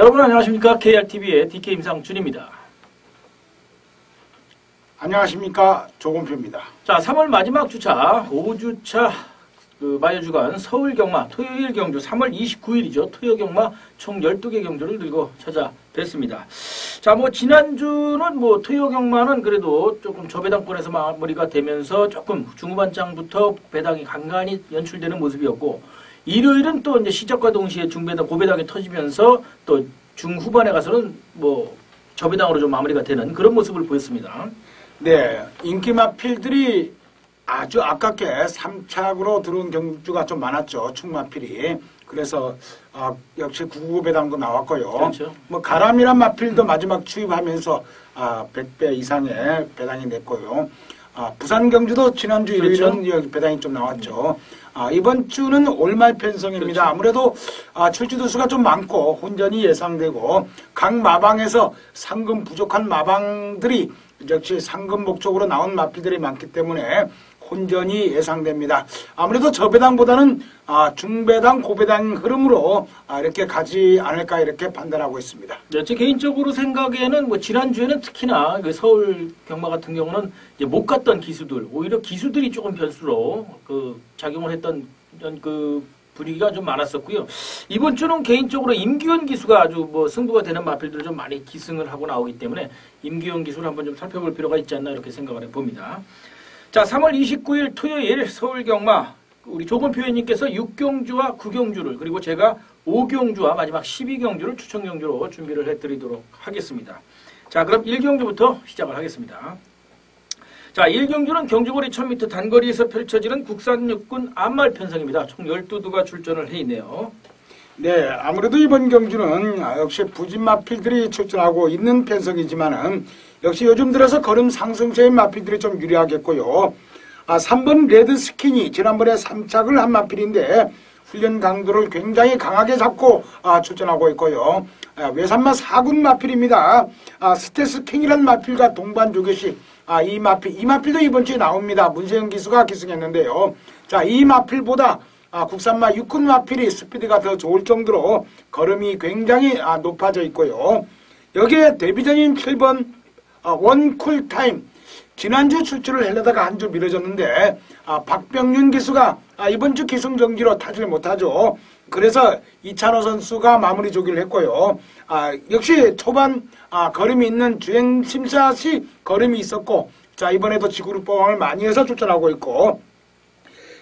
여러분 안녕하십니까. KRTV의 DK 임상준입니다. 안녕하십니까. 조건표입니다. 자, 3월 마지막 주차 5주차 마여주간 서울 경마 토요일 경주 3월 29일이죠. 토요 경마 총 12개 경주를 들고 찾아뵙습니다. 자, 지난주는 토요 경마는 그래도 조금 저배당권에서 마무리가 되면서 조금 중후반장부터 배당이 간간히 연출되는 모습이었고, 일요일은 또 이제 시작과 동시에 중배당, 고배당이 터지면서 또 중후반에 가서는 저배당으로 좀 마무리가 되는 그런 모습을 보였습니다. 네, 인기마필들이 아주 아깝게 3착으로 들어온 경주가 좀 많았죠. 충마필이. 그래서 역시 999배당도 나왔고요. 그렇죠. 가람이란 마필도 마지막 추입하면서 100배 이상의 배당이 냈고요. 부산 경주도 지난주 일요일은 그렇죠. 배당이 좀 나왔죠. 이번 주는 올말 편성입니다. 그렇죠. 아무래도 출주도 수가 좀 많고 혼전이 예상되고 각 마방에서 상금 부족한 마방들이 역시 상금 목적으로 나온 마필들이 많기 때문에 혼전이 예상됩니다. 아무래도 저배당보다는 중배당, 고배당 흐름으로 이렇게 가지 않을까 이렇게 판단하고 있습니다. 네, 제 개인적으로 생각에는 지난주에는 특히나 서울 경마 같은 경우는 이제 못 갔던 기수들, 오히려 기수들이 조금 변수로 작용을 했던 분위기가 좀 많았었고요. 이번 주는 개인적으로 임기현 기수가 아주 승부가 되는 마필들을 좀 많이 기승을 하고 나오기 때문에 임기현 기수를 한번 좀 살펴볼 필요가 있지 않나 이렇게 생각을 해봅니다. 자, 3월 29일 토요일 서울 경마 우리 조건표 의원님께서 6경주와 9경주를 그리고 제가 5경주와 마지막 12경주를 추천 경주로 준비를 해드리도록 하겠습니다. 자, 그럼 1경주부터 시작을 하겠습니다. 자, 1경주는 경주거리 1000m 단거리에서 펼쳐지는 국산 육군 암말 편성입니다. 총 12두가 출전을 해 있네요. 네, 아무래도 이번 경주는 역시 부진 마필들이 출전하고 있는 편성이지만은 역시 요즘 들어서 걸음 상승세인 마필들이 좀 유리하겠고요. 3번 레드 스킨이 지난번에 3착을 한 마필인데 훈련 강도를 굉장히 강하게 잡고 출전하고 있고요. 외산마 4군 마필입니다. 스테스 킹이라는 마필과 동반 조교시 이 마필도 이번 주에 나옵니다. 문세영 기수가 기승했는데요. 자, 이 마필보다 국산마 6군 마필이 스피드가 더 좋을 정도로 걸음이 굉장히 높아져 있고요. 여기에 데뷔전인 7번 원쿨타임 지난주 출주를 하려다가 한 주 미뤄졌는데 박병윤 기수가 이번 주 기승전기로 타질 못하죠. 그래서 이찬호 선수가 마무리 조기를 했고요. 역시 초반 걸음이 있는 주행 심사시 걸음이 있었고, 자, 이번에도 지구르 보강을 많이 해서 출전하고 있고,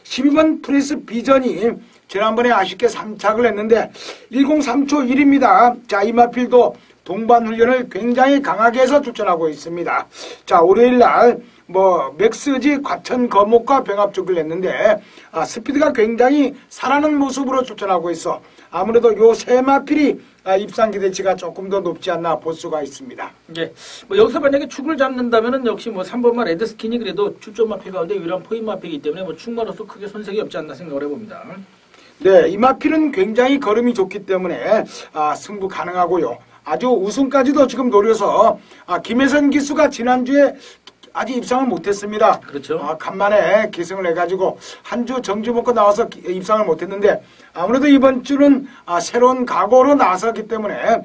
12번 프린스 비전이 지난번에 아쉽게 3착을 했는데 103초 1입니다. 자, 이 마필도 동반 훈련을 굉장히 강하게 해서 출전하고 있습니다. 자, 월요일날 맥스지 과천 거목과 병합 조기를 했는데 스피드가 굉장히 살아는 모습으로 출전하고 있어 아무래도 요 세 마필이 입상 기대치가 조금 더 높지 않나 볼 수가 있습니다. 네, 여기서 만약에 축을 잡는다면은 역시 3번마 레드 스킨이 그래도 출전 마필 가운데 유일한 포인 마필이기 때문에 축마로서 크게 손색이 없지 않나 생각을 해봅니다. 네, 이 마필은 굉장히 걸음이 좋기 때문에 승부 가능하고요. 아주 우승까지도 지금 노려서 김혜선 기수가 지난주에 아직 입상을 못했습니다. 그렇죠. 간만에 기승을 해가지고 한 주 정주 먹고 나와서 입상을 못했는데 아무래도 이번 주는 새로운 각오로 나섰기 때문에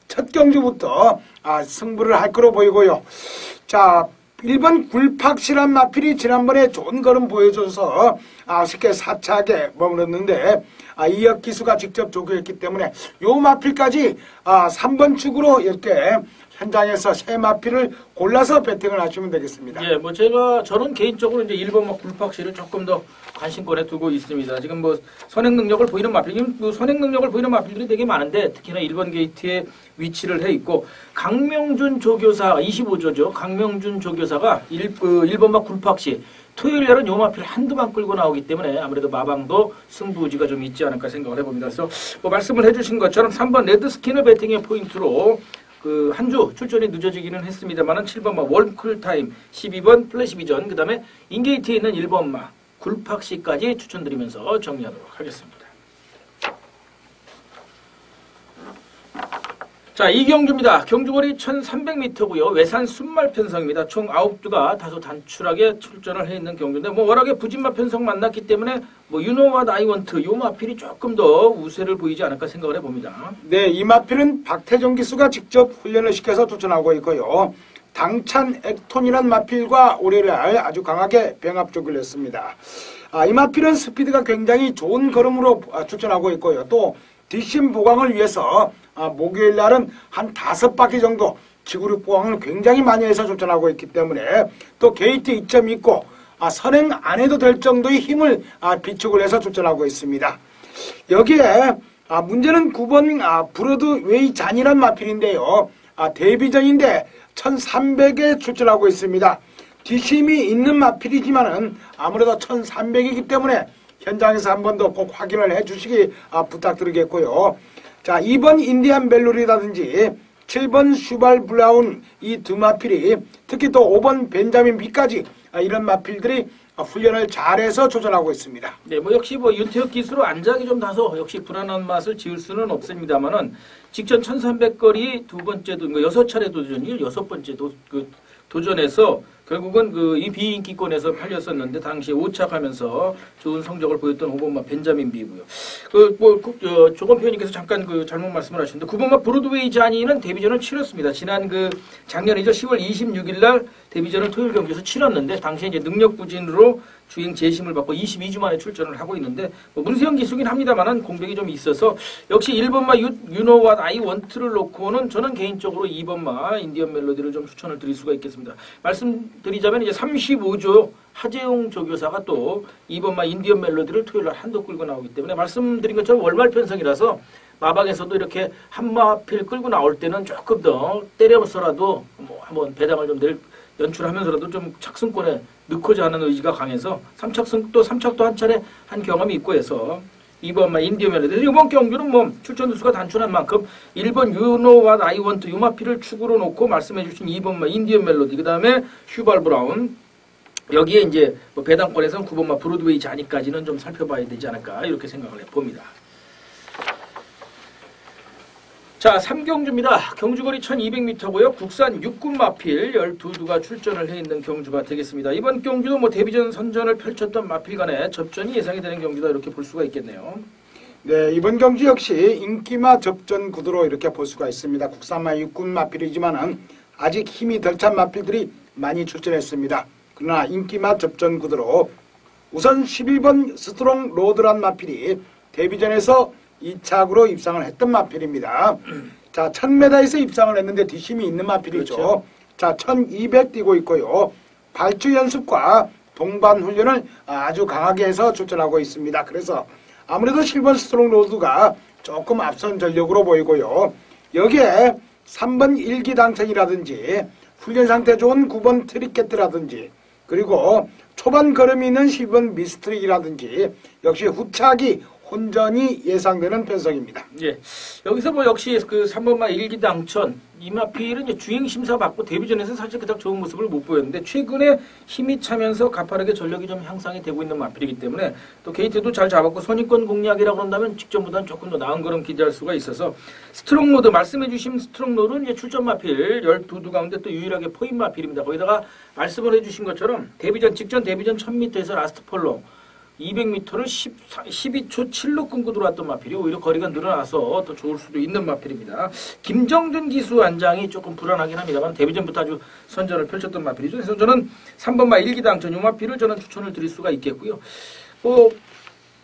첫 경주부터 승부를 할 거로 보이고요. 자, 1번 굴팍실한 마필이 지난번에 좋은 걸음 보여줘서 쉽게 4착에 머물렀는데 이혁 기수가 직접 조교했기 때문에 요 마필까지 3번 축으로 이렇게 현장에서 세 마필을 골라서 배팅을 하시면 되겠습니다. 예, 저는 개인적으로 이제 1번 굴팍실을 조금 더 관심권에 두고 있습니다. 지금 선행 능력을 보이는 선행 능력을 보이는 마필들이 되게 많은데 특히나 1번 게이트에 위치를 해 있고 강명준 조교사 25조죠. 강명준 조교사가 1번마 굴팍실 토요일 날은 요 마필 한두만 끌고 나오기 때문에 아무래도 마방도 승부지가 좀 있지 않을까 생각을 해봅니다. 그래서 말씀을 해주신 것처럼 3번 레드 스킨을 배팅의 포인트로 한 주 출전이 늦어지기는 했습니다만은 7번마 월쿨타임, 12번 플래시 비전, 그 다음에 인게이트에 있는 1번마 굴팍시까지 추천드리면서 정리하도록 하겠습니다. 자, 이 경주입니다. 경주거리 1300m고요. 외산 순말 편성입니다. 총 9두가 다소 단출하게 출전을 해 있는 경주인데 워낙에 부진마 편성 만났기 때문에 유노와 나이원트 요 마필이 조금 더 우세를 보이지 않을까 생각을 해봅니다. 네, 이 마필은 박태정 기수가 직접 훈련을 시켜서 출전하고 있고요. 당찬 액톤이란 마필과 올해날 아주 강하게 병합쪽을 냈습니다. 이 마필은 스피드가 굉장히 좋은 걸음으로 출전하고 있고요. 또 뒷심 보강을 위해서 목요일 날은 한 5바퀴 정도 지구력 보강을 굉장히 많이 해서 출전하고 있기 때문에 또 게이트 2점 있고 선행 안 해도 될 정도의 힘을 비축을 해서 출전하고 있습니다. 여기에 문제는 9번 브로드웨이 잔이란 마필인데요. 데뷔전인데 1300에 출전하고 있습니다. 뒷심이 있는 마필이지만은 아무래도 1300이기 때문에 현장에서 한 번 더 꼭 확인을 해 주시기 부탁드리겠고요. 자, 2번 인디안 멜로리라든지 7번 슈발 브라운 이 두 마필이 특히 또 5번 벤자민 비까지 이런 마필들이 훈련을 잘해서 조절하고 있습니다. 네, 역시 윤태혁 기수로 안작이 좀 다소 역시 불안한 맛을 지을 수는 없습니다만은 직전 1300거리 두 번째 6차례 도전이 6번째 도전에서 결국은 이 비인기권에서 팔렸었는데 당시에 5차 가면서 좋은 성적을 보였던 5번마 벤자민 비고요. 조건표 의원님께서 잠깐 잘못 말씀을 하셨는데 9번마 브로드웨이 자니는 데뷔전을 치렀습니다. 지난 작년이죠. 10월 26일 날 데뷔전을 토요일 경기에서 치렀는데 당시에 이제 능력 부진으로 주행 재심을 받고 22주 만에 출전을 하고 있는데 문세영 기수긴 합니다만은 공백이 좀 있어서 역시 1번마 유노와 나이원트를 놓고는 저는 개인적으로 2번마 인디언 멜로디를 좀 추천을 드릴 수가 있겠습니다. 말씀드리자면 이제 35조 하재용 조교사가 또 2번마 인디언 멜로디를 토요일 날 한도 끌고 나오기 때문에 말씀드린 것처럼 월말 편성이라서 마방에서도 이렇게 한 마필 끌고 나올 때는 조금 더 때려서라도 한번 배당을 좀 연출하면서라도 좀 착승권에 넣고자 하는 의지가 강해서 3착도 한 차례 한 경험이 있고 해서 2번마 인디언 멜로디 이번 경주는 출전 두수가 단순한 만큼 1번 유노와 나이원트 유마피를 축으로 놓고 말씀해 주신 2번마 인디언 멜로디 그 다음에 슈발 브라운 여기에 이제 배당권에서는 9번마 브로드웨이 자니까지는 좀 살펴봐야 되지 않을까 이렇게 생각을 해봅니다. 자, 3경주입니다. 경주거리 1200m고요. 국산 육군 마필 12두가 출전을 해 있는 경주가 되겠습니다. 이번 경주도 데뷔전 선전을 펼쳤던 마필 간의 접전이 예상이 되는 경주다 이렇게 볼 수가 있겠네요. 네, 이번 경주 역시 인기마 접전 구도로 이렇게 볼 수가 있습니다. 국산마 육군 마필이지만은 아직 힘이 덜 찬 마필들이 많이 출전했습니다. 그러나 인기마 접전 구도로 우선 11번 스트롱 로드란 마필이 데뷔전에서 2착으로 입상을 했던 마필입니다. 자, 1000m에서 입상을 했는데 뒷심이 있는 마필이죠. 그렇죠. 자, 1200 뛰고 있고요. 발주 연습과 동반 훈련을 아주 강하게 해서 출전하고 있습니다. 그래서 아무래도 7번 스트롱 로드가 조금 앞선 전력으로 보이고요. 여기에 3번 일기 당첨이라든지 훈련 상태 좋은 9번 트리켓이라든지 그리고 초반 걸음이 있는 10번 미스트릭이라든지 역시 후차기 혼전이 예상되는 편성입니다. 예. 여기서 역시 3번마 일기 당천 이마필은 이제 주행 심사 받고 데뷔전에서 사실 그닥 좋은 모습을 못 보였는데 최근에 힘이 차면서 가파르게 전력이 좀 향상이 되고 있는 마필이기 때문에 또 게이트도 잘 잡았고 선입권 공략이라고 한다면 직전보다는 조금 더 나은 걸음 기대할 수가 있어서 스트롱 로드 말씀해 주신 스트롱 로드는 이제 출전 마필 12두 가운데 또 유일하게 포인 마필입니다. 거기다가 말씀을 해 주신 것처럼 직전 데뷔전 1000m에서 라스트 폴로 200m를 12초 7로 끊고 들어왔던 마필이 오히려 거리가 늘어나서 더 좋을 수도 있는 마필입니다. 김정준 기수 안장이 조금 불안하긴 합니다만 데뷔전부터 아주 선전을 펼쳤던 마필이죠. 그래서 저는 3번마 일기당전 요 마필을 저는 추천을 드릴 수가 있겠고요.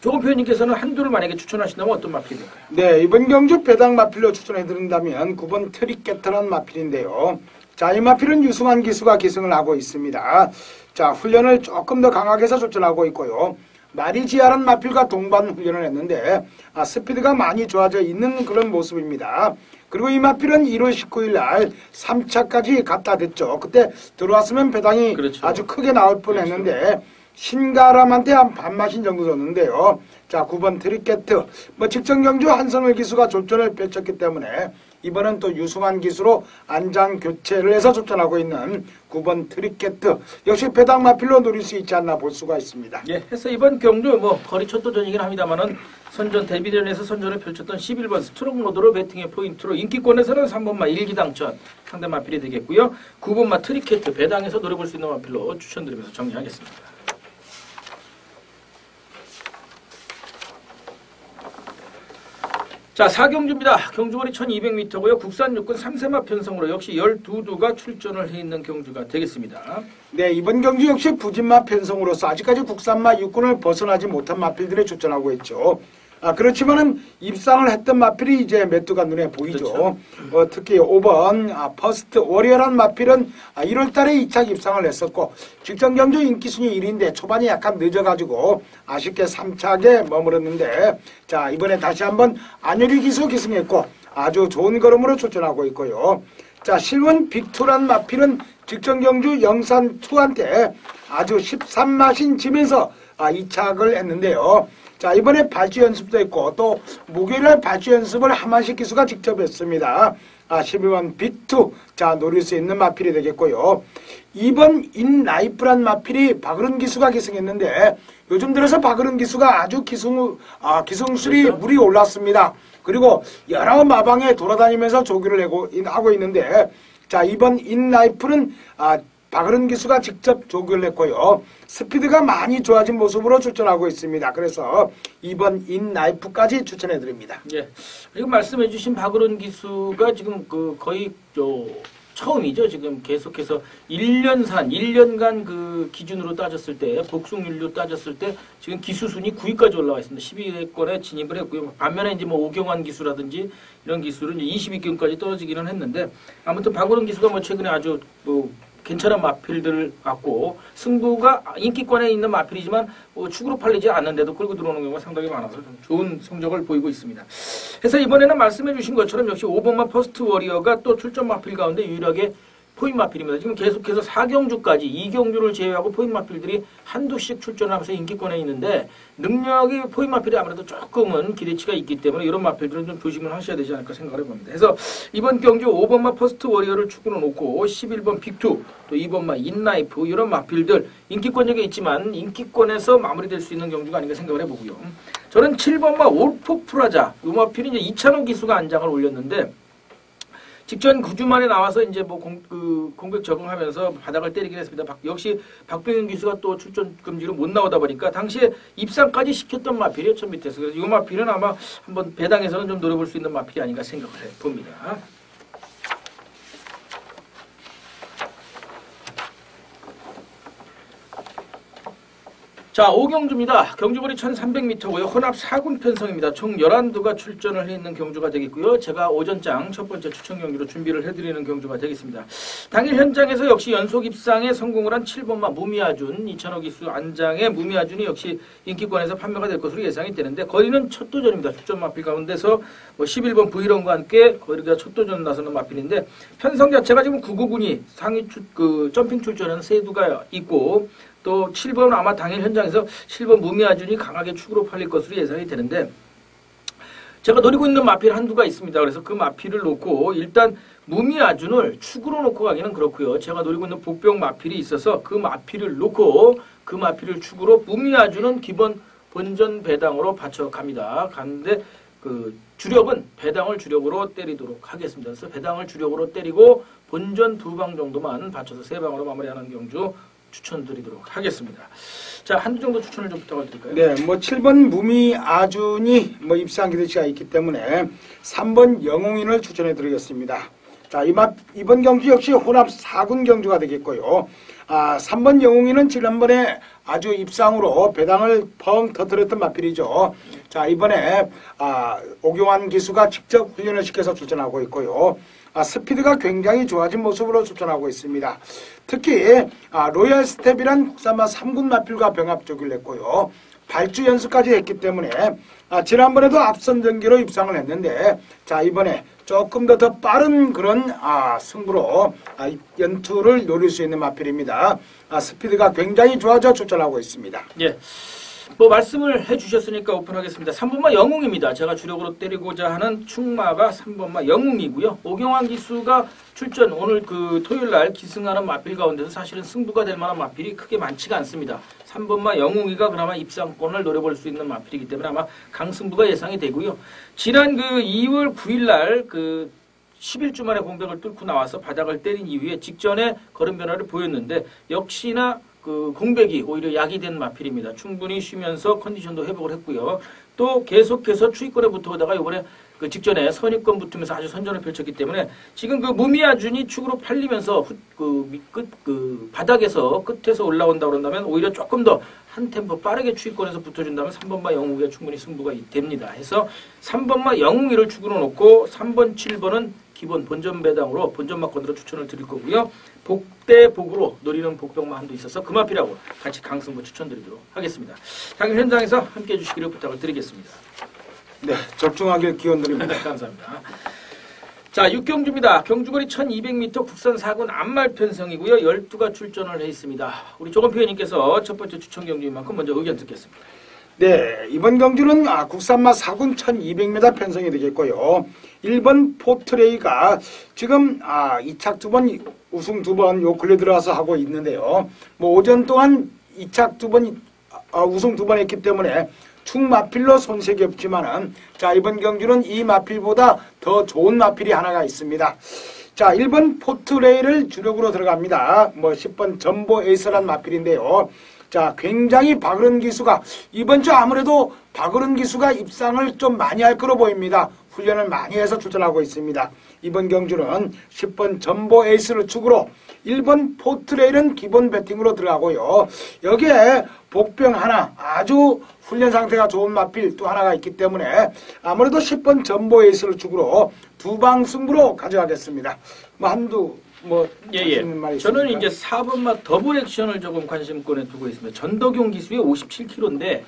조건표 의원님께서는 한두를 만약에 추천하신다면 어떤 마필일까요? 네, 이번 경주 배당 마필로 추천해드린다면 9번 트리켓터란 마필인데요. 자, 이 마필은 유승환 기수가 기승을 하고 있습니다. 자, 훈련을 조금 더 강하게 해서 출전하고 있고요. 마리지아란 마필과 동반 훈련을 했는데 스피드가 많이 좋아져 있는 그런 모습입니다. 그리고 이 마필은 1월 19일 날 3차까지 갖다 댔죠. 그때 들어왔으면 배당이 그렇죠. 아주 크게 나올 뻔했는데 그렇죠. 신가람한테 한 반마신 정도 줬는데요. 자, 9번 트리켓 직전 경주 한성을 기수가 졸전을 펼쳤기 때문에 이번은 또 유승환 기수로 안장 교체를 해서 출전하고 있는 9번 트리케트 역시 배당 마필로 노릴 수 있지 않나 볼 수가 있습니다. 예, 해서 이번 경주 뭐 거리 첫도전이긴 합니다만은 선전 데뷔전에서 선전을 펼쳤던 11번 스트롱 로드로 배팅의 포인트로 인기권에서는 3번마 일기당천 상대 마필이 되겠고요. 9번마 트리케트 배당에서 노려볼 수 있는 마필로 추천드리면서 정리하겠습니다. 자, 4경주입니다. 경주거리 1200m고요. 국산 육군 3세마 편성으로 역시 12두가 출전을 해 있는 경주가 되겠습니다. 네, 이번 경주 역시 부진마 편성으로서 아직까지 국산마 육군을 벗어나지 못한 마필들이 출전하고 있죠. 그렇지만은 입상을 했던 마필이 이제 몇 두가 눈에 보이죠. 그렇죠. 특히 5번 퍼스트 워리어란 마필은 1월 달에 2차 입상을 했었고 직전 경주 인기 순위 1위인데 초반이 약간 늦어가지고 아쉽게 3차에 머물렀는데 자 이번에 다시 한번 안효리 기수 기승했고 아주 좋은 걸음으로 출전하고 있고요. 자 실원 빅2란 마필은 직전 경주 영산2한테 아주 13마신 지면서 2착을 했는데요. 자 이번에 발주 연습도 했고 또 목요일날 발주 연습을 하만식 기수가 직접 했습니다. 12번 빅2 자 노릴 수 있는 마필이 되겠고요. 2번 인라이프란 마필이 박으른 기수가 기승했는데 요즘 들어서 박으른 기수가 아주 기승술이 그렇죠? 물이 올랐습니다. 그리고 여러 마방에 돌아다니면서 조기를 하고 있는데 자 이번 인라이프는 박으른 기수가 직접 조교를 했고요. 스피드가 많이 좋아진 모습으로 출전하고 있습니다. 그래서 2번 인라이프까지 추천해드립니다. 예. 그리고 말씀해주신 박으른 기수가 지금 거의 처음이죠. 지금 계속해서 1년간 그 기준으로 따졌을 때, 복숭률로 따졌을 때 지금 기수 순위 9위까지 올라와 있습니다. 12위권에 진입을 했고요. 반면에 이제 뭐 오경환 기수라든지 이런 기수는 이제 22위권까지 떨어지기는 했는데 아무튼 박으른 기수가 뭐 최근에 아주 괜찮은 마필들을 갖고 승부가 인기권에 있는 마필이지만 축으로 팔리지 않는데도 끌고 들어오는 경우가 상당히 많아서 좀 좋은 성적을 보이고 있습니다. 그래서 이번에는 말씀해 주신 것처럼 역시 5번마 퍼스트 워리어가 또 출전 마필 가운데 유일하게 포인 마필입니다. 지금 계속해서 4경주까지 2경주를 제외하고 포인 마필들이 한두씩 출전하면서 인기권에 있는데 능력이 포인 마필이 아무래도 조금은 기대치가 있기 때문에 이런 마필들은 좀 조심을 하셔야 되지 않을까 생각을 해봅니다. 그래서 이번 경주 5번마 퍼스트 워리어를 축구로 놓고 11번 빅2 또 2번마 인라이프 이런 마필들 인기권역에 있지만 인기권에서 마무리될 수 있는 경주가 아닌가 생각을 해보고요. 저는 7번마 올포 프라자 이 마필이 이제 이찬호 기수가 안장을 올렸는데 직전 9주 만에 나와서 이제 뭐 공격 적응하면서 바닥을 때리긴 했습니다. 역시 박병현 기수가 또 출전 금지로 못 나오다 보니까 당시에 입상까지 시켰던 마필이에요. 첫 밑에서. 그래서 이 마필은 아마 한번 배당에서는 좀 노려볼 수 있는 마필이 아닌가 생각을 해봅니다. 자, 5경주입니다. 경주거리 1300m고요. 혼합 4군 편성입니다. 총 11두가 출전을 해 있는 경주가 되겠고요. 제가 오전장 첫 번째 추천 경주로 준비를 해드리는 경주가 되겠습니다. 당일 현장에서 역시 연속 입상에 성공을 한 7번마 무미아준, 이찬호 기수 안장의 무미아준이 역시 인기권에서 판매가 될 것으로 예상이 되는데 거리는 첫 도전입니다. 출전 마필 가운데서 11번 브이런과 함께 거리가 첫 도전 나서는 마필인데 편성 자체가 지금 9구군이 상위 점핑 출전은 3두가 있고 또 7번 아마 당일 현장에서 7번 무미아준이 강하게 축으로 팔릴 것으로 예상이 되는데 제가 노리고 있는 마필 한두가 있습니다. 그래서 그 마필을 놓고 일단 무미아준을 축으로 놓고 가기는 그렇고요. 제가 노리고 있는 복병 마필이 있어서 그 마필을 놓고 그 마필을 축으로 무미아준은 기본 본전 배당으로 받쳐갑니다. 가는데 주력은 배당을 주력으로 때리도록 하겠습니다. 그래서 배당을 주력으로 때리고 본전 2방 정도만 받쳐서 3방으로 마무리하는 경주 추천드리도록 하겠습니다. 자, 한두 정도 추천을 좀 부탁을 드릴까요? 네, 7번 무미아준이 입상 기대치가 있기 때문에 3번 영웅인을 추천해 드리겠습니다. 자, 이번 경주 역시 혼합 4군 경주가 되겠고요. 3번 영웅인은 지난번에 아주 입상으로 배당을 펑 터뜨렸던 마필이죠. 자, 이번에 오경환 기수가 직접 훈련을 시켜서 출전하고 있고요. 스피드가 굉장히 좋아진 모습으로 출전하고 있습니다. 특히 로얄 스텝이란 국산마 3군 마필과 병합 조기를 했고요. 발주 연습까지 했기 때문에 지난번에도 앞선 전기로 입상을 했는데 자 이번에 조금 더 빠른 그런 승부로 연투를 노릴 수 있는 마필입니다. 스피드가 굉장히 좋아져 출전하고 있습니다. 예. 뭐 말씀을 해주셨으니까 오픈하겠습니다. 3번마 영웅입니다. 제가 주력으로 때리고자 하는 충마가 3번마 영웅이고요. 오경환 기수가 출전 오늘 그 토요일날 기승하는 마필 가운데서 사실은 승부가 될 만한 마필이 크게 많지가 않습니다. 3번마 영웅이가 그나마 입상권을 노려볼 수 있는 마필이기 때문에 아마 강승부가 예상이 되고요. 지난 그 2월 9일날 그 11주 만에 공백을 뚫고 나와서 바닥을 때린 이후에 직전에 걸음 변화를 보였는데 역시나 그 공백이 오히려 약이 된 마필입니다. 충분히 쉬면서 컨디션도 회복을 했고요. 또 계속해서 추위권에 붙어오다가 이번에 그 직전에 선입권 붙으면서 아주 선전을 펼쳤기 때문에 지금 그 무미야준이 축으로 팔리면서 바닥에서 끝에서 올라온다 그런다면 오히려 조금 더 한 템포 빠르게 추위권에서 붙어준다면 3번마 영웅에 충분히 승부가 됩니다. 해서 3번마 영웅이를 축으로 놓고 3번, 7번은 기본 본전 배당으로 본전 막권으로 추천을 드릴 거고요. 복대 복으로 노리는 복병마 한도 있어서 그 마필하고 같이 강승부 추천드리도록 하겠습니다. 당일 현장에서 함께해 주시기를 부탁을 드리겠습니다. 네, 적중하길 기원드립니다. 감사합니다. 자, 6경주입니다. 경주거리 1200m 국산 4군 안말 편성이고요. 12가 출전을 해 있습니다. 우리 조건표 의원님께서 첫 번째 추천 경주인 만큼 먼저 의견 듣겠습니다. 네, 이번 경주는 국산마 4군 1200m 편성이 되겠고요. 1번 포트레이가 지금 2착 2번 우승 2번 요 근래 들어와서 하고 있는데요. 뭐 오전 동안 2착 2번 우승 2번 했기 때문에 충마필로 손색이 없지만은 자, 이번 경주는 이 마필보다 더 좋은 마필이 하나가 있습니다. 자, 1번 포트레이를 주력으로 들어갑니다. 뭐 10번 전보 에이스란 마필인데요. 자, 굉장히 박으른 기수가 이번 주 아무래도 박으른 기수가 입상을 좀 많이 할 거로 보입니다. 훈련을 많이 해서 출전하고 있습니다. 이번 경주는 10번 전보 에이스를 축으로 1번 포트레일은 기본 배팅으로 들어가고요. 여기에 복병 하나 아주 훈련 상태가 좋은 마필 또 하나가 있기 때문에 아무래도 10번 전보 에이스를 축으로 두방 승부로 가져가겠습니다. 예. 저는 이제 4번마 더블 액션을 조금 관심권에 두고 있습니다. 전덕용 기수의 57kg인데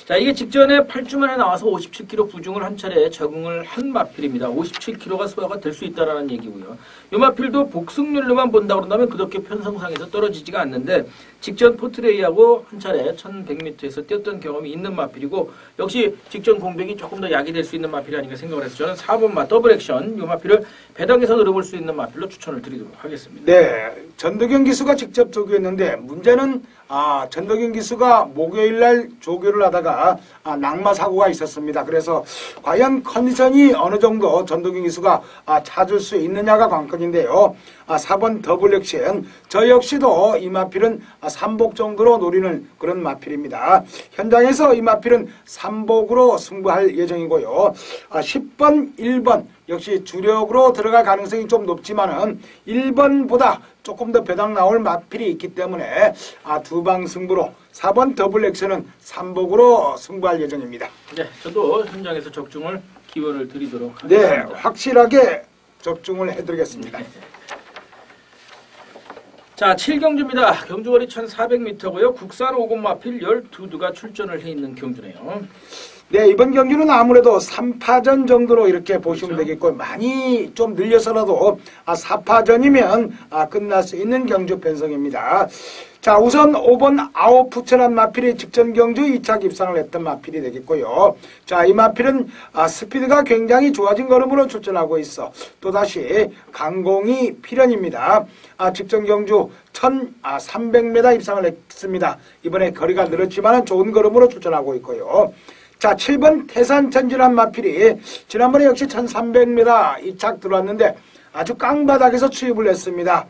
자, 이게 직전에 8주 만에 나와서 57kg 부중을 한 차례 적응을 한 마필입니다. 57kg가 소화가 될 수 있다라는 얘기고요. 이 마필도 복승률로만 본다 그런다면 그렇게 편성상에서 떨어지지가 않는데 직전 포트레이하고 한 차례 1100m에서 뛰었던 경험이 있는 마필이고 역시 직전 공백이 조금 더 약이 될 수 있는 마필이 아닌가 생각을 해서 저는 4번마 더블 액션 이 마필을 배당에서 노려볼 수 있는 마필로 추천을 드리도록 하겠습니다. 네, 전덕영 기수가 직접 조교했는데 문제는 전덕영 기수가 목요일날 조교를 하다가 낙마 사고가 있었습니다. 그래서 과연 컨디션이 어느 정도 전덕영 기수가 찾을 수 있느냐가 관건인데요. 4번 더블 액션 저 역시도 이 마필은 3복 정도로 노리는 그런 마필입니다. 현장에서 이 마필은 3복으로 승부할 예정이고요. 10번, 1번 역시 주력으로 들어갈 가능성이 좀 높지만은 1번보다 조금 더 배당 나올 마필이 있기 때문에 두방 승부로 4번 더블 액션은 3복으로 승부할 예정입니다. 네, 저도 현장에서 적중을 기원을 드리도록 하겠습니다. 네, 확실하게 적중을 해드리겠습니다. 자, 7경주입니다. 경주거리 1400m고요. 국산 5군 마필 12두가 출전을 해 있는 경주네요. 네, 이번 경주는 아무래도 3파전 정도로 이렇게 보시면 되겠고 많이 좀 늘려서라도 4파전이면 끝날 수 있는 경주 편성입니다. 자, 우선 5번 아웃푸처란 마필이 직전 경주 2착 입상을 했던 마필이 되겠고요. 자, 이 마필은 스피드가 굉장히 좋아진 걸음으로 출전하고 있어 또다시 강공이 필연입니다. 직전 경주 1300m 입상을 했습니다. 이번에 거리가 늘었지만 좋은 걸음으로 출전하고 있고요. 자, 7번 태산천지란 마필이 지난번에 역시 1300m 입착 들어왔는데 아주 깡바닥에서 추입을 했습니다.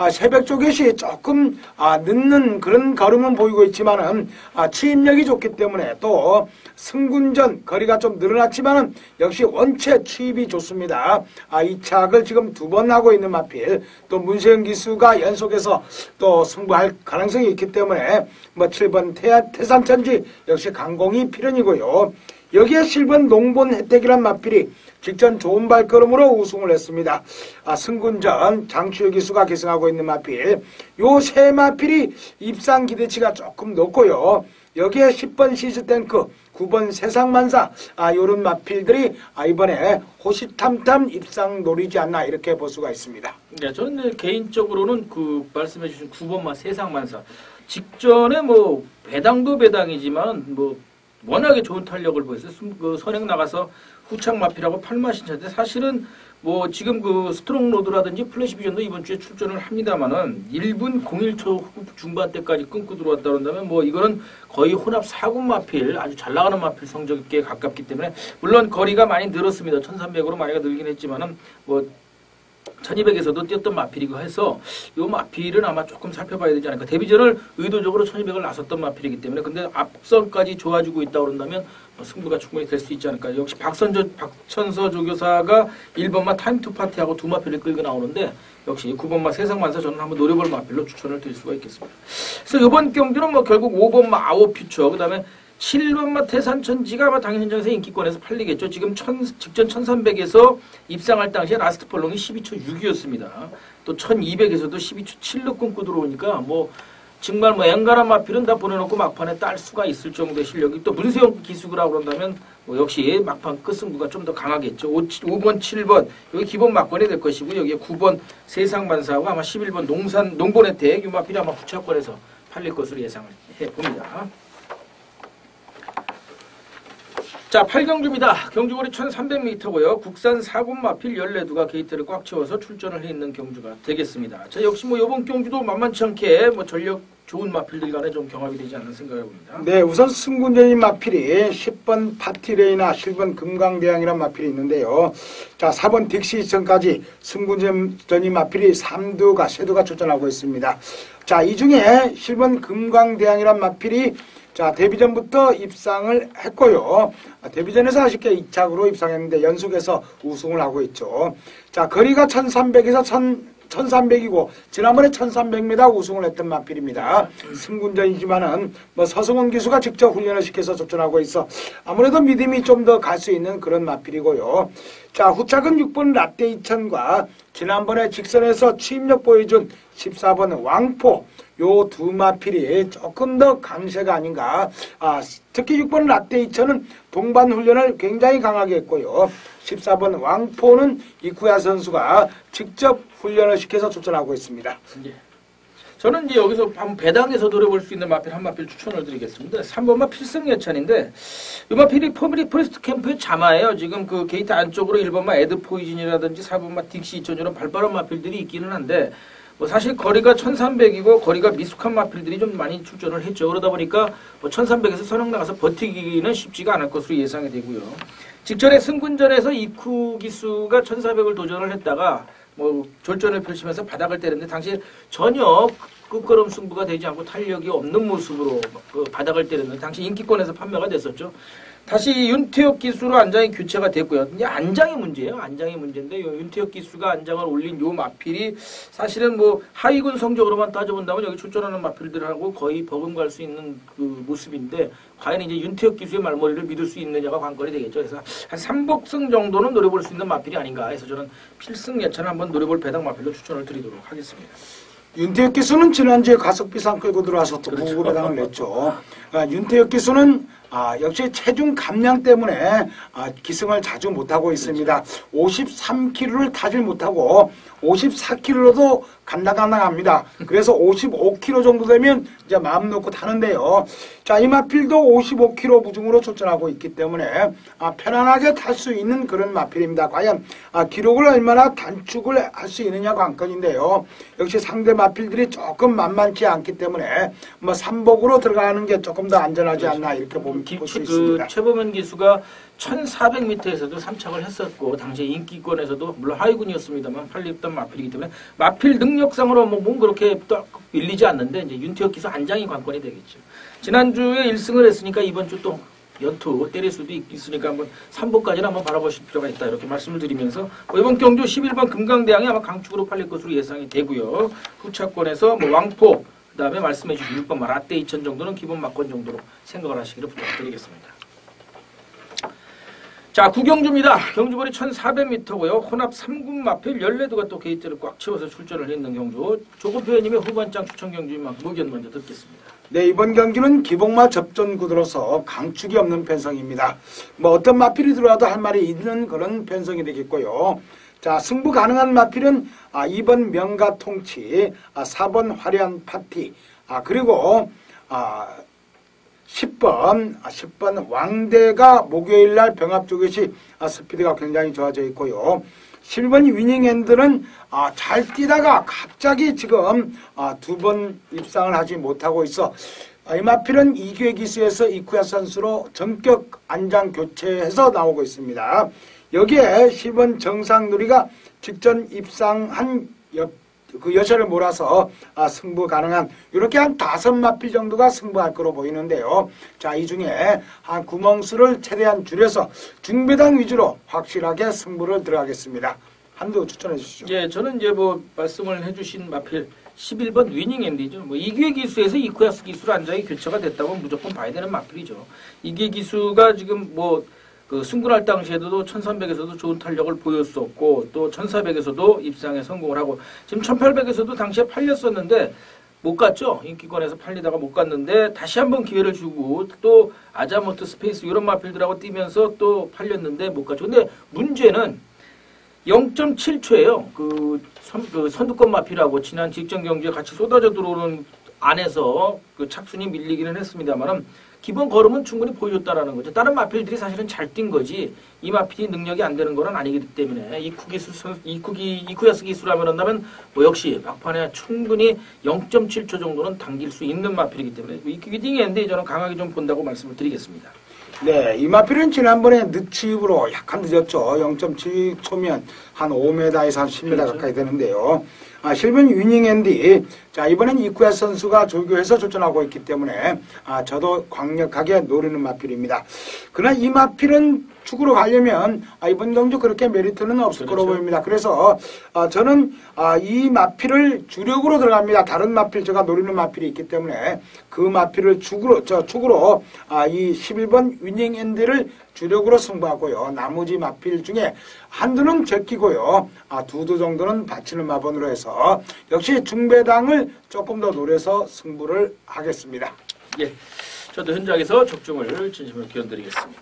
새벽 조겟이 조금 늦는 그런 걸음은 보이고 있지만은 추입력이 좋기 때문에 또 승군전 거리가 좀 늘어났지만은 역시 원체 추입이 좋습니다. 이 착을 지금 2번 하고 있는 마필 또 문세영 기수가 연속해서 또 승부할 가능성이 있기 때문에 7번 태산천지 역시 강공이 필연이고요. 여기에 7번 농본 혜택이란 마필이 직전 좋은 발걸음으로 우승을 했습니다. 승군전 장추혁 기수가 계승하고 있는 마필 요 세 마필이 입상 기대치가 조금 높고요. 여기에 10번 시즈탱크, 9번 세상만사 요런 마필들이 이번에 호시탐탐 입상 노리지 않나 이렇게 볼 수가 있습니다. 네, 저는 개인적으로는 그 말씀해주신 9번마 세상만사 직전에 뭐 배당도 배당이지만 뭐 워낙에 좋은 탄력을 보였어요. 그 선행 나가서 후착 마필하고 8마 신차인데 사실은 뭐 지금 그 스트롱 로드라든지 플래시 비전도 이번 주에 출전을 합니다만은 1분 01초 중반 때까지 끊고 들어왔다 그런다면 뭐 이거는 거의 혼합 4군 마필 아주 잘 나가는 마필 성적에 가깝기 때문에 물론 거리가 많이 늘었습니다. 1300으로 많이 늘긴 했지만은 뭐 1200에서도 뛰었던 마필이고 해서 이 마필은 아마 조금 살펴봐야 되지 않을까. 데뷔전을 의도적으로 1200을 나섰던 마필이기 때문에 근데 앞선까지 좋아지고 있다 그런다면 승부가 충분히 될 수 있지 않을까. 역시 박천서 조교사가 1번마 타임 투 파티하고 두 마필을 끌고 나오는데 역시 9번마 세상만사 저는 한번 노려볼 마필로 추천을 드릴 수가 있겠습니다. 그래서 이번 경기는 뭐 결국 5번마 아오 퓨처 그다음에 7번마 태산천지가 아마 당일 현장에서 인기권에서 팔리겠죠. 지금 직전 1300에서 입상할 당시에 라스트 펄롱이 12초 6이었습니다. 또 1200에서도 12초 7로 끊고 들어오니까 뭐 정말 뭐 앵간한 마필은 다 보내놓고 막판에 딸 수가 있을 정도의 실력이 또 문세영 기수라고 그런다면 뭐 역시 막판 끝승부가 좀 더 강하겠죠. 5번, 7번 여기 기본 막권이 될 것이고 여기에 9번 세상만사하고 아마 11번 농본혜택 이 마필이 아마 후차권에서 팔릴 것으로 예상을 해봅니다. 자, 8경주입니다. 경주거리 1300m고요. 국산 4군 마필 14두가 게이트를 꽉 채워서 출전을 해 있는 경주가 되겠습니다. 자, 역시 뭐 이번 경주도 만만치 않게 뭐 전력 좋은 마필들 간에 좀 경합이 되지 않는 생각을 봅니다. 네, 우선 승군전인 마필이 10번 파티레이나 7번 금강대왕이라는 마필이 있는데요. 자, 4번 딕시2천까지 승군전인 마필이 3두가, 3두가 출전하고 있습니다. 자, 이 중에 7번 금강대왕이라는 마필이 자, 데뷔전부터 입상을 했고요. 데뷔전에서 아쉽게 2착으로 입상했는데 연속해서 우승을 하고 있죠. 자, 거리가 1300에서 1300이고 지난번에 1300m 우승을 했던 마필입니다. 승군전이지만은 뭐 서승원 기수가 직접 훈련을 시켜서 접전하고 있어 아무래도 믿음이 좀 더 갈 수 있는 그런 마필이고요. 자, 후착은 6번 라떼 2000과 지난번에 직선에서 추임력 보여준 14번 왕포 요 두 마필이 조금 더 강세가 아닌가. 특히 6번 라떼 2000은 동반 훈련을 굉장히 강하게 했고요. 14번 왕포는 이쿠야 선수가 직접 훈련을 시켜서 출전하고 있습니다. 예. 저는 이제 여기서 한번 배당에서 노려볼 수 있는 마필 한 마필 추천을 드리겠습니다. 3번마 필승예찬인데 이 마필이 포레스트 캠프의 자마예요. 지금 그 게이트 안쪽으로 1번마 에드 포이즌이라든지 4번마 딕시 2000이런 발빠른 마필들이 있기는 한데 뭐 사실 거리가 1300이고 거리가 미숙한 마필들이 좀 많이 출전을 했죠. 그러다 보니까 뭐 1300에서 선행 나가서 버티기는 쉽지가 않을 것으로 예상이 되고요. 직전에 승군전에서 이쿠 기수가 1400을 도전을 했다가 뭐 졸전을 펼치면서 바닥을 때렸는데 당시 전혀 끝걸음 승부가 되지 않고 탄력이 없는 모습으로 그 바닥을 때렸는데 당시 인기권에서 판매가 됐었죠. 다시 윤태혁 기수로 안장이 교체가 됐고요. 이제 안장이 문제예요. 안장이 문제인데 윤태혁 기수가 안장을 올린 요 마필이 사실은 뭐 하위군 성적으로만 따져본다면 여기 출전하는 마필들하고 거의 버금갈 수 있는 그 모습인데 과연 이제 윤태혁 기수의 말머리를 믿을 수 있느냐가 관건이 되겠죠. 그래서 한 3복승 정도는 노려볼 수 있는 마필이 아닌가 해서 저는 필승 예찬을 한번 노려볼 배당 마필로 추천을 드리도록 하겠습니다. 윤태혁 기수는 지난주에 가석비상 끌고 들어와서 또 그렇죠. 부부배당을 냈죠. 윤태혁 기수는 역시 체중 감량 때문에 기승을 자주 못하고 있습니다. 53kg를 타질 못하고 54kg로도 간당간당합니다. 그래서 55kg 정도 되면 이제 마음 놓고 타는데요. 자, 이 마필도 55kg 무중으로 출전하고 있기 때문에 편안하게 탈 수 있는 그런 마필입니다. 과연 기록을 얼마나 단축을 할 수 있느냐 관건인데요. 역시 상대 마필들이 조금 만만치 않기 때문에 뭐 3복으로 들어가는 게 조금 더 안전하지 않나 이렇게 볼 수 있습니다. 최범현 기수가 1400m에서도 3착을 했었고 당시에 인기권에서도 물론 하위군이었습니다만 팔렸던 마필이기 때문에 마필 능력상으로 뭐 그렇게 밀리지 않는데 이제 윤태혁 기수 안장이 관건이 되겠죠. 지난주에 1승을 했으니까 이번 주 또 연투 때릴 수도 있으니까 한번 3복까지는 한번 바라보실 필요가 있다 이렇게 말씀을 드리면서 이번 경주 11번 금강대왕이 아마 강축으로 팔릴 것으로 예상이 되고요. 후차권에서 뭐 왕포 그다음에 말씀해 주신 6번 라떼 2000 정도는 기본 막권 정도로 생각을 하시기를 부탁드리겠습니다. 자, 구경주입니다. 경주거리 1400m고요. 혼합 3군 마필 14두가 또 게이트를 꽉 채워서 출전을 했는 경주. 조급 회원님의 후반장 추천 경주인 만큼 의견 먼저 듣겠습니다. 네, 이번 경기는 기복마 접전 구도로서 강축이 없는 편성입니다. 뭐 어떤 마필이 들어와도 할 말이 있는 그런 편성이 되겠고요. 자, 승부 가능한 마필은 2번 명가 통치, 4번 화려한 파티, 그리고 10번 왕대가 목요일날 병합 조교시 스피드가 굉장히 좋아져 있고요. 11번 위닝핸드는 잘 뛰다가 갑자기 지금 2번 입상을 하지 못하고 있어. 이 마필은 2기회 기수에서 이쿠야 선수로 전격 안장 교체해서 나오고 있습니다. 여기에 10번 정상누리가 직전 입상한 그 여체를 몰아서 승부 가능한 이렇게 한 5마필 정도가 승부할 거로 보이는데요. 자, 이 중에 한 구멍수를 최대한 줄여서 중배당 위주로 확실하게 승부를 들어가겠습니다. 한두 추천해 주시죠. 예, 저는 이제 뭐 말씀을 해주신 마필 11번 위닝핸디죠. 뭐 2기회 기수에서 이쿠야스 기수로 안장이 교체가 됐다고 무조건 봐야 되는 마필이죠. 2기회 기수가 지금 뭐 그 승군할 당시에도 1300에서도 좋은 탄력을 보였었고 또 1400에서도 입상에 성공을 하고 지금 1800에서도 당시에 팔렸었는데 못 갔죠. 인기권에서 팔리다가 못 갔는데 다시 한번 기회를 주고 또 아자모트 스페이스 이런 마필들하고 뛰면서 또 팔렸는데 못 갔죠. 근데 문제는 0.7초예요. 그 선두권 마필하고 지난 직전 경기에 같이 쏟아져 들어오는 안에서 그 착순이 밀리기는 했습니다만은 기본 걸음은 충분히 보여줬다라는 거죠. 다른 마필들이 사실은 잘 뛴 거지 이 마필이 능력이 안 되는 건 아니기 때문에 이쿠야스 기수라면 한다면 뭐 역시 막판에 충분히 0.7초 정도는 당길 수 있는 마필이기 때문에 이쿠기딩인데 저는 강하게 좀 본다고 말씀을 드리겠습니다. 네, 이 마필은 지난번에 늦치입으로 약간 늦었죠. 0.7초면 한 5m에서 한 10m 그렇죠. 가까이 되는데요. 실버 위닝핸디. 자, 이번엔 이쿠야 선수가 조교해서 출전하고 있기 때문에 저도 강력하게 노리는 마필입니다. 그러나 이 마필은 축으로 가려면 이번 경주 그렇게 메리트는 없을 그렇죠. 거로 보입니다. 그래서 저는 이 마필을 주력으로 들어갑니다. 다른 마필 제가 노리는 마필이 있기 때문에 그 마필을 축으로 이 11번 위닝핸디를 주력으로 승부하고요. 나머지 마필 중에 한두는 제끼고요. 두두 정도는 받치는 마번으로 해서 역시 중배당을 조금 더 노려서 승부를 하겠습니다. 예, 저도 현장에서 적중을 진심으로 기원드리겠습니다.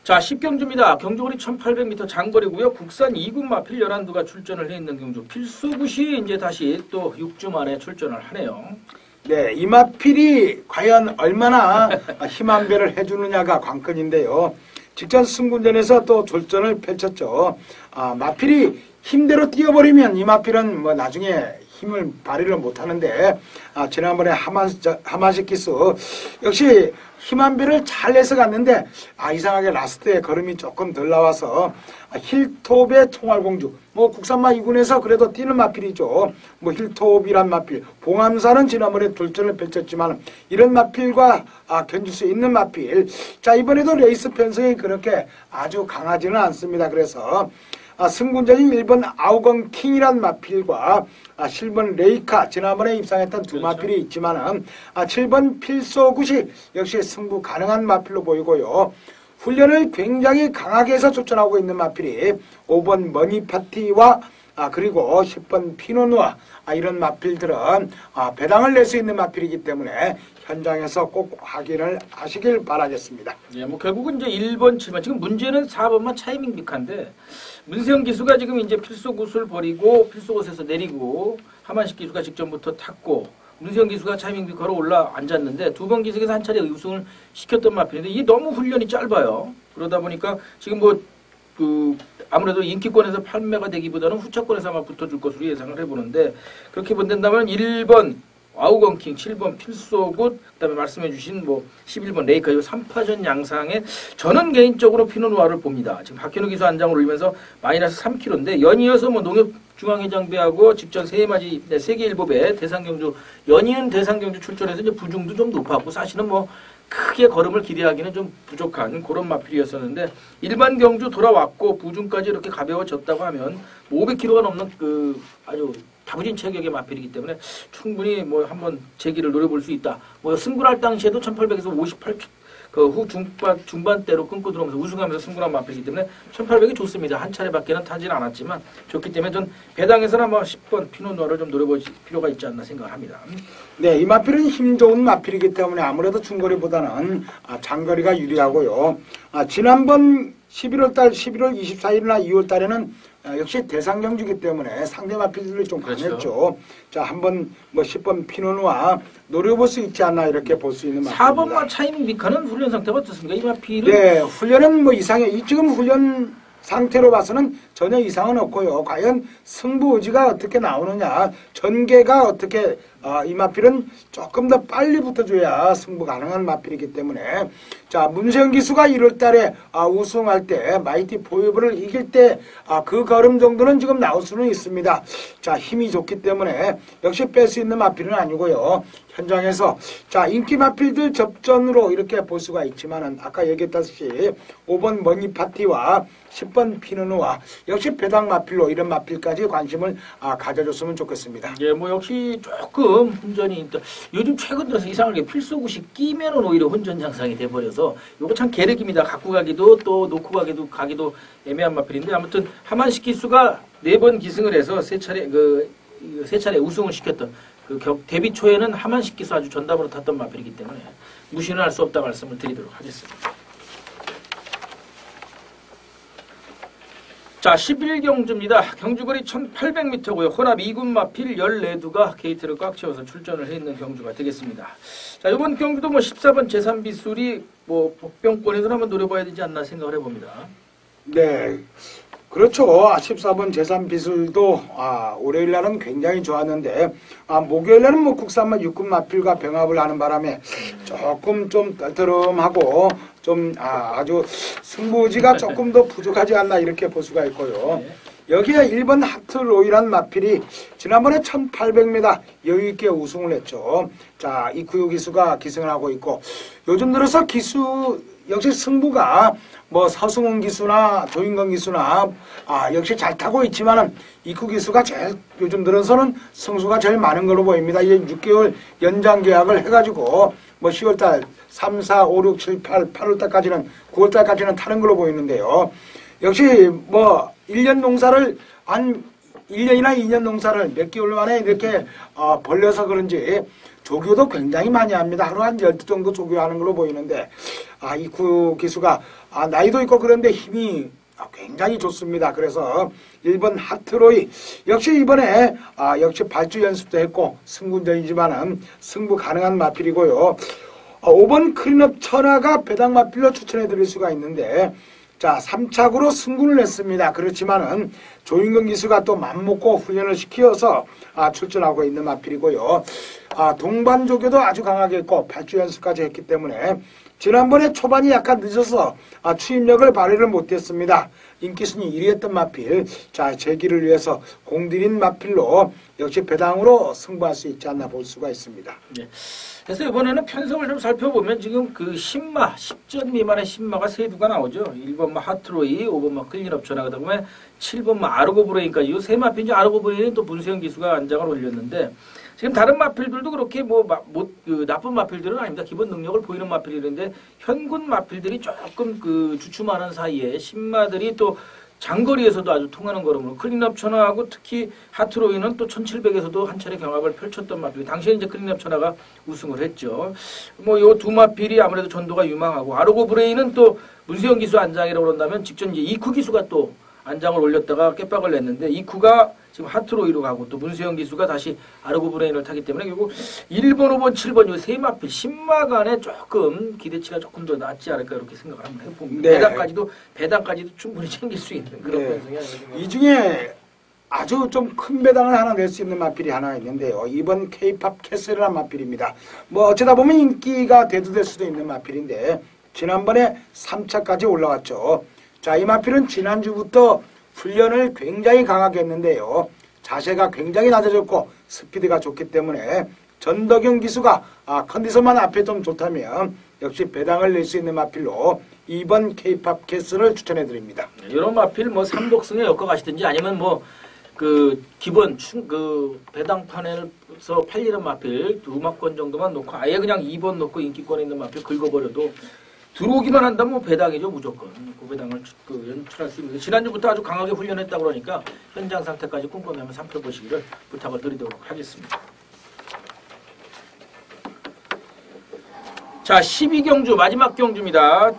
자, 10경주입니다. 경주거리 1800m 장거리고요. 국산 2군 마필 11두가 출전을 해 있는 경주. 필수굿이 이제 다시 또 6주 만에 출전을 하네요. 네, 이 마필이 과연 얼마나 힘한 배를 해주느냐가 관건인데요. 직전 승군전에서 또 졸전을 펼쳤죠. 마필이 힘대로 뛰어버리면 이 마필은 뭐 나중에 힘을 발휘를 못하는데 지난번에 하마식 기수 역시 힘한 배를 잘 내서 갔는데 이상하게 라스트에 걸음이 조금 덜 나와서 힐톱의 총알공주 뭐 국산마 2군에서 그래도 뛰는 마필이죠. 뭐 힐톱이란 마필 봉암사는 지난번에 졸전을 펼쳤지만 이런 마필과 견줄 수 있는 마필. 자, 이번에도 레이스 편성이 그렇게 아주 강하지는 않습니다. 그래서 승군전인 1번 아우건 킹이란 마필과 7번 레이카 지난번에 입상했던 두 그렇죠. 마필이 있지만은 7번 필소굿이 역시 승부 가능한 마필로 보이고요. 훈련을 굉장히 강하게 해서 출전하고 있는 마필이 5번 머니파티와 그리고 10번 피노누아 이런 마필들은 배당을 낼 수 있는 마필이기 때문에 현장에서 꼭 확인을 하시길 바라겠습니다. 예, 뭐 결국은 이제 1번 7번 지금 문제는 4번만 차이밍 빅한데 문세영 기수가 지금 이제 필소굿을 버리고 필소굿에서 내리고 하만식 기수가 직전부터 탔고 문세영 기수가 차이밍 빅하러 올라 앉았는데 두 번 기수에서 한 차례 우승을 시켰던 마필인데 이게 너무 훈련이 짧아요. 그러다 보니까 지금 뭐 아무래도 인기권에서 판매가 되기보다는 후차권에서 아마 붙어줄 것으로 예상을 해보는데 그렇게 본다면 1번 아우건킹, 7번 필소굿, 그다음에 말씀해주신 뭐 11번 레이카 이 3파전 양상에 저는 개인적으로 피노누아를 봅니다. 지금 박현우 기수 안장을 올리면서 마이너스 3kg인데 연이어서 뭐 농협중앙회장배하고 직전 세계일보배 대상경주 연이은 대상경주 출전해서 이제 부중도 좀 높았고 사실은 뭐 크게 걸음을 기대하기는 좀 부족한 그런 마필이었었는데 일반 경주 돌아왔고 부중까지 이렇게 가벼워졌다고 하면 500kg가 넘는 그 아주 다부진 체격의 마필이기 때문에 충분히 뭐 한번 재기를 노려볼 수 있다. 뭐 승부할 당시에도 1800에서 그 후 중반대로 끊고 들어오면서 우승하면서 승부한 마필이기 때문에 1800이 좋습니다. 한 차례밖에는 타지는 않았지만 좋기 때문에 전 배당에서는 아마 10번 피노누아를 좀 노려볼 필요가 있지 않나 생각을 합니다. 네, 이 마필은 힘 좋은 마필이기 때문에 아무래도 중거리보다는 장거리가 유리하고요. 지난번 11월 24일이나 2월 달에는 역시 대상 경주기 때문에 상대 마필들이 좀 그렇죠. 강했죠. 자, 한번 뭐 10번 피노누아 노려볼 수 있지 않나 이렇게 볼 수 있는 마필입니다. 4번마 차이밍 미카는 훈련 상태가 어떻습니까? 이 마필은 네, 훈련은 뭐 이상해. 지금 훈련 상태로 봐서는 전혀 이상은 없고요. 과연 승부 의지가 어떻게 나오느냐, 전개가 어떻게 이 마필은 조금 더 빨리 붙어줘야 승부 가능한 마필이기 때문에 자, 문세영 기수가 1월 달에 우승할 때 마이티 포에버를 이길 때 그 걸음 정도는 지금 나올 수는 있습니다. 자, 힘이 좋기 때문에 역시 뺄 수 있는 마필은 아니고요. 현장에서 자, 인기 마필들 접전으로 이렇게 볼 수가 있지만은 아까 얘기했다시피 5번 머니 파티와 10번 피노누아 역시 배당 마필로 이런 마필까지 관심을 가져줬으면 좋겠습니다. 예, 뭐 역시 조금 혼전이 요즘 최근 들어서 이상하게 필수굿이 끼면은 오히려 혼전 양상이 돼버려서 요거 참 계륵입니다. 갖고 가기도 또 놓고 가기도 애매한 마필인데 아무튼 하만식 기수가 4번 기승을 해서 세 차례 우승을 시켰던 데뷔 초에는 하만식 기수 아주 전담으로 탔던 마필이기 때문에 무시는 할 수 없다 말씀을 드리도록 하겠습니다. 자, 11경주입니다. 경주거리 1800m고요. 혼합 2군 마필 14두가 게이트를 꽉 채워서 출전을 해 있는 경주가 되겠습니다. 자, 이번 경주도 뭐 14번 제3비술이 뭐 복병권에서 한번 노려봐야 되지 않나 생각을 해봅니다. 네. 그렇죠. 14번 제3비술도 월요일 날은 굉장히 좋았는데 목요일 날은 뭐 국산마 6군 마필과 병합을 하는 바람에 조금 좀 떨떠름하고 좀 아주 승부지가 조금 더 부족하지 않나 이렇게 볼 수가 있고요. 여기에 1번 하트로이란 마필이 지난번에 1800m 여유있게 우승을 했죠. 자, 이쿠요 기수가 기승을 하고 있고 요즘 들어서 기수 역시 승부가 뭐 서승훈 기수나 조인건 기수나 역시 잘 타고 있지만은 이쿠 기수가 제일 요즘 들어서는 승수가 제일 많은 걸로 보입니다. 이제 6개월 연장 계약을 해가지고 뭐 10월달 3, 4, 5, 6, 7, 8, 8월달까지는 9월달까지는 타는 걸로 보이는데요. 역시 뭐 1년 농사를 한 1년이나 2년 농사를 몇 개월 만에 이렇게 벌려서 그런지 조교도 굉장히 많이 합니다. 하루 한 12 정도 조교하는 걸로 보이는데 이쿠 기수가 나이도 있고 그런데 힘이 굉장히 좋습니다. 그래서 1번 하트로이 역시 이번에 역시 발주 연습도 했고 승군전이지만은 승부 가능한 마필이고요. 5번 클린업 천하가 배당 마필로 추천해 드릴 수가 있는데 자, 3착으로 승군을 했습니다. 그렇지만은 조인근 기수가 또 맘먹고 훈련을 시키어서 출전하고 있는 마필이고요. 동반 조교도 아주 강하게 했고 발주 연습까지 했기 때문에 지난번에 초반이 약간 늦어서 추임력을 발휘를 못했습니다. 인기순위 1위 했던 마필. 자, 재기를 위해서 공들인 마필로 역시 배당으로 승부할 수 있지 않나 볼 수가 있습니다. 네. 그래서 이번에는 편성을 좀 살펴보면 지금 그 10전 미만의 10마가 3두가 나오죠. 1번마 하트로이, 5번마 클린업 전화, 그 다음에 7번마 아르고 브레인까지 이 3마필인지 아르고 브레인은 또 문세영 기수가 안장을 올렸는데 지금 다른 마필들도 그렇게 나쁜 마필들은 아닙니다. 기본 능력을 보이는 마필이는데 현군 마필들이 조금 주춤하는 사이에 10마들이 또 장거리에서도 아주 통하는 걸음으로 클린업 천하하고 특히 하트로이는 또 1700에서도 한 차례 경합을 펼쳤던 마필. 당시에 이제 클린업 천하가 우승을 했죠. 뭐 요 두 마필이 아무래도 전도가 유망하고 아르고 브레인은 또 문세영 기수 안장이라고 그런다면 직전 이제 이쿠 기수가 또 안장을 올렸다가 깨박을 냈는데 이쿠가 지금 하트로이로 가고 또 문세영 기수가 다시 아르고 브레인을 타기 때문에 결국 1번, 5번, 7번 이 세 마필 10마 간에 조금 기대치가 조금 더 낫지 않을까 이렇게 생각을 한번 해봅니다. 네. 배당까지도 충분히 챙길 수 있는 그런 편성이 아니거든요. 이 중에 아주 좀 큰 배당을 하나 낼 수 있는 마필이 하나 있는데요. 이번 K-팝 캐슬이라는 마필입니다. 뭐 어쩌다 보면 인기가 대두될 수도 있는 마필인데 지난번에 3차까지 올라왔죠. 자, 이 마필은 지난주부터 훈련을 굉장히 강하게 했는데요. 자세가 굉장히 낮아졌고 스피드가 좋기 때문에 전덕영 기수가 컨디션만 앞에 좀 좋다면 역시 배당을 낼 수 있는 마필로 2번 K-팝 캐슬을 추천해 드립니다. 이런 마필 뭐 삼독승에 엮어 가시든지 아니면 뭐 기본 배당판에서 팔리는 마필 2마권 정도만 놓고 아예 그냥 2번 놓고 인기권에 있는 마필 긁어버려도 들어오기만 한다면 뭐 배당이죠 무조건. 고배당을 연출할 수 있는. 지난주부터 아주 강하게 훈련했다 그러니까 현장 상태까지 꼼꼼히 한번 살펴보시기를 부탁을 드리도록 하겠습니다. 자, 12경주 마지막 경주입니다.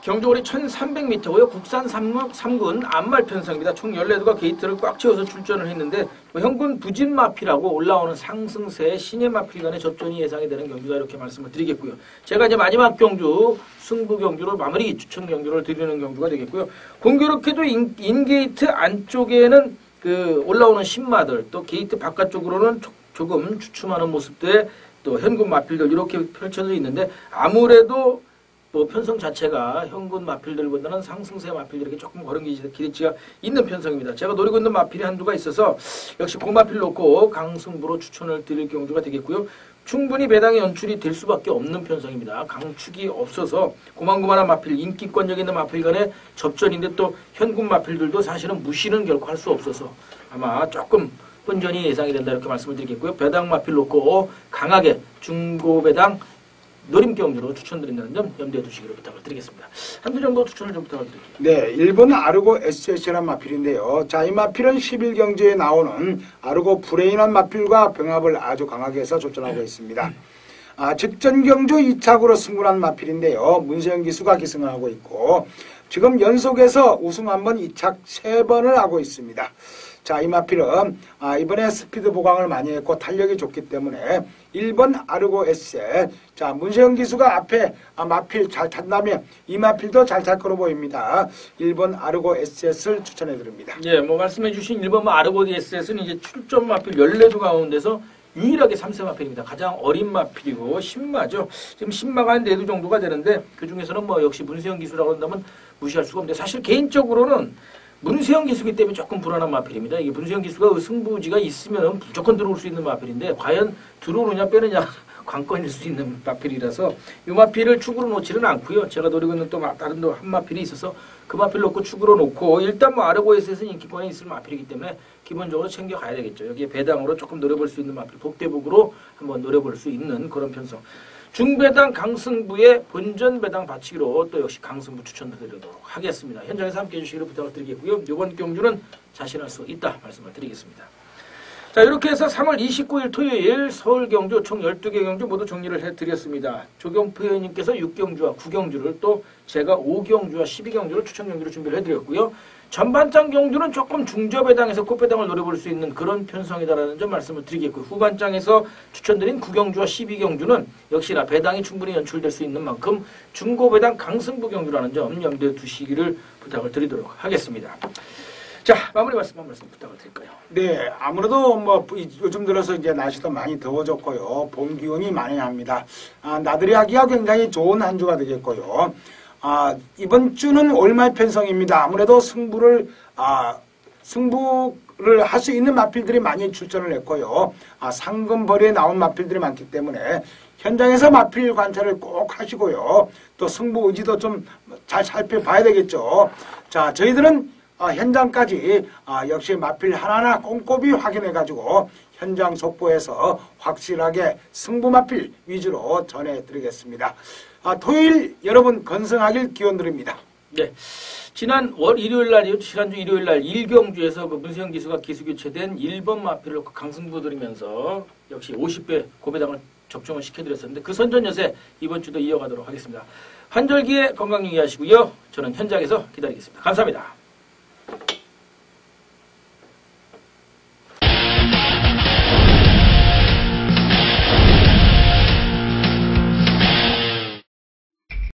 경주거리 1300m고요. 국산 3군 안말 편성입니다. 총 14두가 게이트를 꽉 채워서 출전을 했는데 현군 부진마필하고 올라오는 상승세 신예마필 간의 접전이 예상이 되는 경주다 이렇게 말씀을 드리겠고요. 제가 이제 마지막 경주 승부 경주로 마무리 추천 경주를 드리는 경주가 되겠고요. 공교롭게도 인게이트 안쪽에는 그 올라오는 신마들 또 게이트 바깥쪽으로는 조금 주춤하는 모습들 또 현군 마필들 이렇게 펼쳐져 있는데 아무래도 뭐 편성 자체가 현군 마필들보다는 상승세 마필들에게 조금 그런 기대치가 있는 편성입니다. 제가 노리고 있는 마필이 한두가 있어서 역시 고마필 놓고 강승부로 추천을 드릴 경주가 되겠고요. 충분히 배당의 연출이 될 수밖에 없는 편성입니다. 강축이 없어서 고만고만한 마필, 인기권력 있는 마필 간의 접전인데 또 현군 마필들도 사실은 무시는 결코 할 수 없어서 아마 조금 혼전이 예상이 된다 이렇게 말씀을 드리겠고요. 배당 마필 놓고 강하게 중고 배당 노림 경주로 추천드린다는 점 염두에 두시기로 부탁을 드리겠습니다. 한두 정도 추천을 좀 부탁을 드릴게요. 네, 1번 아르고 SS라는 마필인데요. 자, 이 마필은 11경주에 나오는 아르고 브레인한 마필과 병합을 아주 강하게 해서 접전하고 있습니다. 직전 경주 2착으로 승군한 마필인데요. 문세영 기수가 기승을 하고 있고 지금 연속해서 우승 1번, 2착 3번을 하고 있습니다. 자, 이 마필은 이번에 스피드 보강을 많이 했고 탄력이 좋기 때문에 1번 아르고 에셋. 자, 문세영 기수가 앞에 마필 잘 탄다면 이 마필도 잘 탈 거로 보입니다. 1번 아르고 에셋을 추천해 드립니다. 예, 뭐 말씀해 주신 1번 아르고 에셋은 이제 출전 마필 14두 가운데서 유일하게 3세 마필입니다. 가장 어린 마필이고 신마죠. 지금 신마가 한 4두 정도가 되는데 그 중에서는 뭐 역시 문세영 기수라고 한다면 무시할 수가 없는데 사실 개인적으로는 문세영 기수기 때문에 조금 불안한 마필입니다. 이게 문세영 기수가 승부지가 있으면 무조건 들어올 수 있는 마필인데 과연 들어오느냐 빼느냐 관건일 수 있는 마필이라서 이 마필을 축으로 놓지는 않고요. 제가 노리고 있는 또 다른 한 마필이 있어서 그 마필 놓고 축으로 놓고 일단 뭐 아르고에서는 인기권에 있을 마필이기 때문에 기본적으로 챙겨가야 되겠죠. 여기에 배당으로 조금 노려볼 수 있는 마필 복대북으로 한번 노려볼 수 있는 그런 편성. 중배당 강승부의 본전 배당 받치기로 또 역시 강승부 추천드리도록 하겠습니다. 현장에서 함께해 주시기를 부탁을 드리겠고요. 이번 경주는 자신할 수 있다 말씀을 드리겠습니다. 자, 이렇게 해서 3월 29일 토요일 서울 경주 총 12개 경주 모두 정리를 해드렸습니다. 조경표 의원님께서 6경주와 9경주를 또 제가 5경주와 12경주를 추천 경주로 준비를 해드렸고요. 전반장 경주는 조금 중저배당에서 꽃배당을 노려볼 수 있는 그런 편성이다라는 점 말씀을 드리겠고요. 후반장에서 추천드린 9경주와 12경주는 역시나 배당이 충분히 연출될 수 있는 만큼 중고배당 강승부 경주라는 점 염두에 두시기를 부탁을 드리도록 하겠습니다. 자, 마무리 말씀 한 말씀 부탁을 드릴까요? 네, 아무래도 뭐 요즘 들어서 이제 날씨도 많이 더워졌고요. 봄 기운이 많이 납니다. 나들이 하기가 굉장히 좋은 한 주가 되겠고요. 이번 주는 올말 편성입니다. 아무래도 승부를 할 수 있는 마필들이 많이 출전을 했고요. 상금벌이에 나온 마필들이 많기 때문에 현장에서 마필 관찰을 꼭 하시고요. 또 승부 의지도 좀 잘 살펴봐야 되겠죠. 자, 저희들은 현장까지 역시 마필 하나하나 꼼꼼히 확인해가지고 현장 속보에서 확실하게 승부 마필 위주로 전해드리겠습니다. 토요일 여러분 건승하길 기원드립니다. 네. 지난 일요일 날이요. 지난주 일요일 날 1경주에서 그 문세영 기수가 기수 교체된 1번 마필을 강승부 드리면서 역시 50배 고배당을 적중을 시켜드렸었는데 그 선전 여세 이번 주도 이어가도록 하겠습니다. 환절기에 건강 유의하시고요. 저는 현장에서 기다리겠습니다. 감사합니다.